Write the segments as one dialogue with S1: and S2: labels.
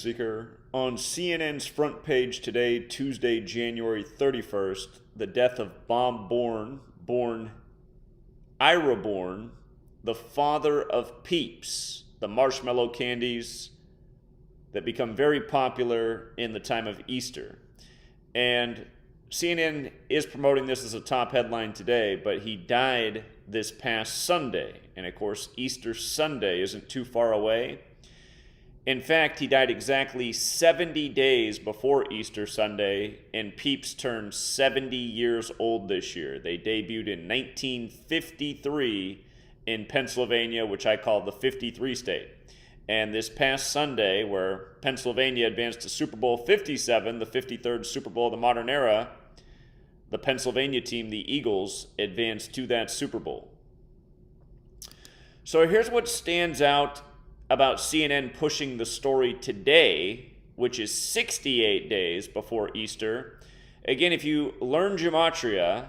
S1: Seeker. On CNN's front page today, Tuesday, January 31st, the death of Bob Ira Bourne, the father of Peeps, the marshmallow candies that become very popular in the time of Easter. And CNN is promoting this as a top headline today, but he died this past Sunday. And of course, Easter Sunday isn't too far away. In fact, he died exactly 70 days before Easter Sunday, and Peeps turned 70 years old this year. They debuted in 1953 in Pennsylvania, which I call the 53 state. And this past Sunday, where Pennsylvania advanced to Super Bowl 57, the 53rd Super Bowl of the modern era, the Pennsylvania team, the Eagles, advanced to that Super Bowl. So here's what stands out about CNN pushing the story today, which is 68 days before Easter. Again, if you learn Gematria,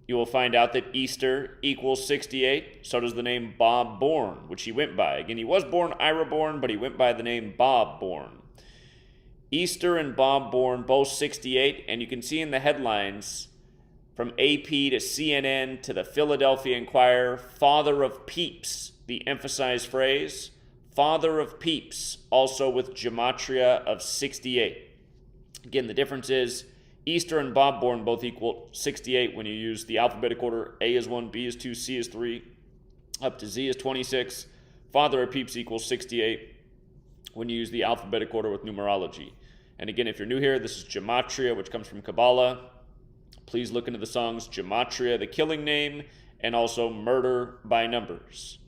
S1: you will find out that Easter equals 68. So does the name Bob Bourne, which he went by. Again, he was born Ira Bourne, but he went by the name Bob Bourne. Easter and Bob Bourne, both 68, and you can see in the headlines from AP to CNN to the Philadelphia Inquirer, father of Peeps, the emphasized phrase, father of Peeps, also with Gematria of 68. Again, the difference is Easter and Bob Bourne both equal 68 when you use the alphabetic order. A is 1, B is 2, C is 3, up to Z is 26. Father of Peeps equals 68 when you use the alphabetic order with numerology. And again, if you're new here, this is Gematria, which comes from Kabbalah. Please look into the songs Gematria, the killing name, and also Murder by Numbers.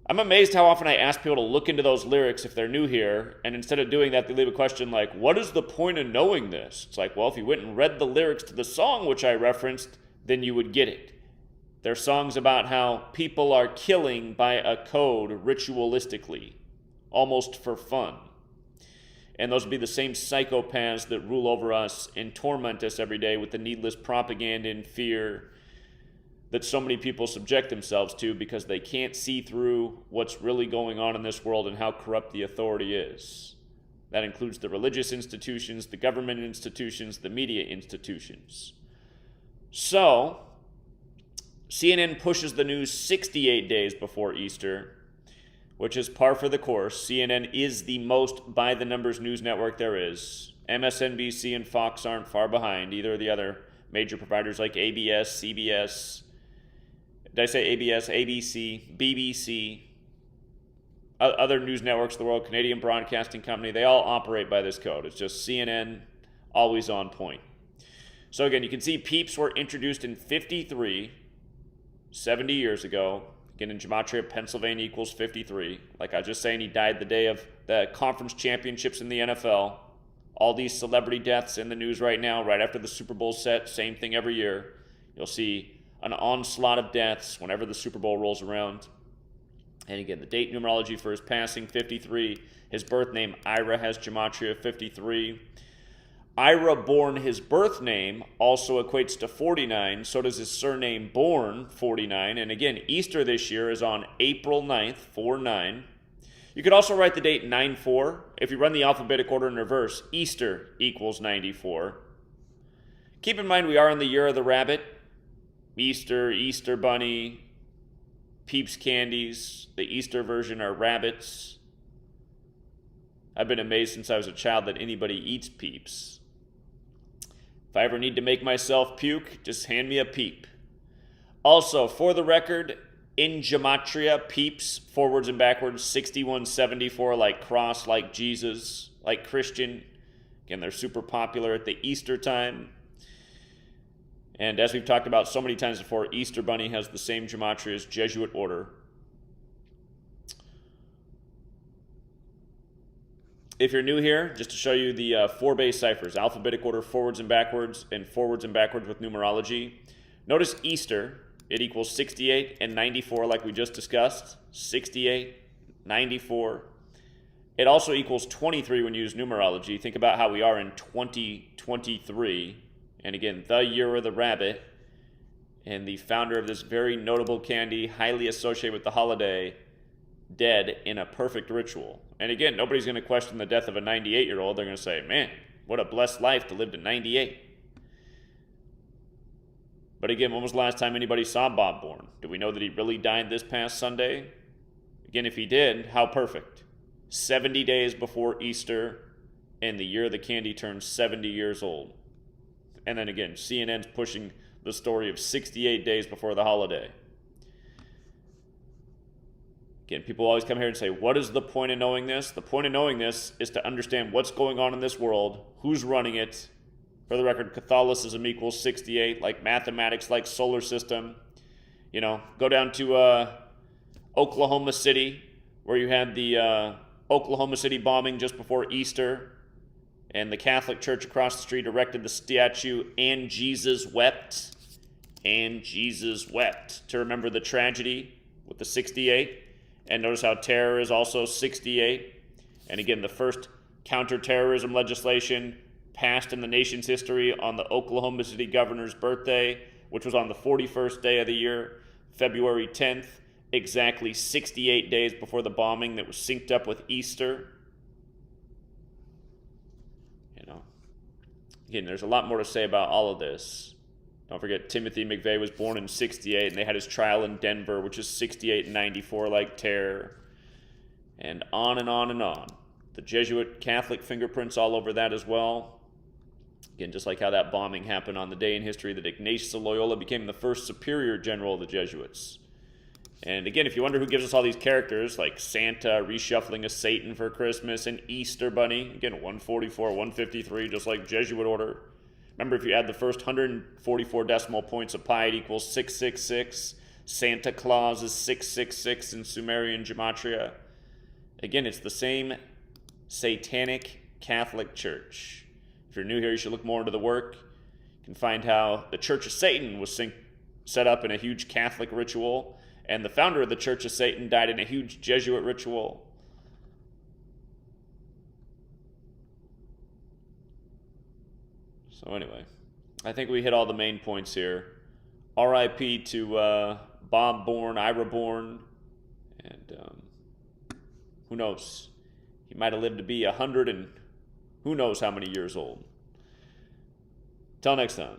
S1: I'm amazed how often I ask people to look into those lyrics if they're new here, and instead of doing that, they leave a question like, what is the point of knowing this? It's like, well, if you went and read the lyrics to the song which I referenced, then you would get it. They're songs about how people are killing by a code ritualistically, almost for fun. And those would be the same psychopaths that rule over us and torment us every day with the needless propaganda and fear that so many people subject themselves to because they can't see through what's really going on in this world and how corrupt the authority is. That includes the religious institutions, the government institutions, the media institutions. So, CNN pushes the news 68 days before Easter, which is par for the course. CNN is the most by-the-numbers news network there is. MSNBC and Fox aren't far behind. Either of the other major providers like ABS, CBS, did I say ABS, ABC, BBC, other news networks of the world, Canadian Broadcasting Company, they all operate by this code. It's just CNN, always on point. So again, you can see Peeps were introduced in 53, 70 years ago. Again, in Gematria, Pennsylvania equals 53. Like I was just saying, he died the day of the conference championships in the NFL. All these celebrity deaths in the news right now, right after the Super Bowl set, same thing every year. You'll see an onslaught of deaths whenever the Super Bowl rolls around. And again, the date numerology for his passing, 53. His birth name, Ira, has Gematria 53. Ira Bourne, his birth name, also equates to 49. So does his surname Bourne, 49. And again, Easter this year is on April 9th, 4-9. You could also write the date 9-4. If you run the alphabetic order in reverse, Easter equals 94. Keep in mind we are in the year of the rabbit. Easter, Easter bunny, Peeps candies. The Easter version are rabbits. I've been amazed since I was a child that anybody eats Peeps. If I ever need to make myself puke, just hand me a Peep. Also, for the record, in Gematria, Peeps, forwards and backwards, 6174, like cross, like Jesus, like Christian. Again, they're super popular at the Easter time. And as we've talked about so many times before, Easter Bunny has the same Gematria as Jesuit order. If you're new here, just to show you the 4 base ciphers, alphabetic order, forwards and backwards with numerology. Notice Easter, it equals 68 and 94 like we just discussed. 68, 94. It also equals 23 when you use numerology. Think about how we are in 2023. And again, the year of the rabbit, and the founder of this very notable candy, highly associated with the holiday, dead in a perfect ritual. And again, nobody's going to question the death of a 98-year-old. They're going to say, man, what a blessed life to live to 98. But again, when was the last time anybody saw Bob born? Do we know that he really died this past Sunday? Again, if he did, how perfect. 70 days before Easter, and the year the candy turns 70 years old. And then again, CNN's pushing the story of 68 days before the holiday. Again, people always come here and say, what is the point of knowing this? The point of knowing this is to understand what's going on in this world, who's running it. For the record, Catholicism equals 68, like mathematics, like solar system. You know, go down to Oklahoma City, where you had the Oklahoma City bombing just before Easter, and the Catholic Church across the street erected the statue, "And Jesus Wept." And Jesus wept, to remember the tragedy with the 68. And notice how terror is also 68. And again, the first counterterrorism legislation passed in the nation's history on the Oklahoma City governor's birthday, which was on the 41st day of the year, February 10th, exactly 68 days before the bombing that was synced up with Easter. You know, again, there's a lot more to say about all of this. Don't forget, Timothy McVeigh was born in 68, and they had his trial in Denver, which is 68 and 94, like terror. And on and on and on. The Jesuit Catholic fingerprints all over that as well. Again, just like how that bombing happened on the day in history that Ignatius of Loyola became the first superior general of the Jesuits. And again, if you wonder who gives us all these characters, like Santa reshuffling a Satan for Christmas, and Easter Bunny, again, 144, 153, just like Jesuit order. Remember, if you add the first 144 decimal points of pi, it equals 666. Santa Claus is 666 in Sumerian Gematria. Again, it's the same satanic Catholic Church. If you're new here, you should look more into the work. You can find how the Church of Satan was set up in a huge Catholic ritual, and the founder of the Church of Satan died in a huge Jesuit ritual. So anyway, I think we hit all the main points here. R.I.P. to Bob Born, Ira Born, and who knows? He might have lived to be 100 and who knows how many years old. Till next time.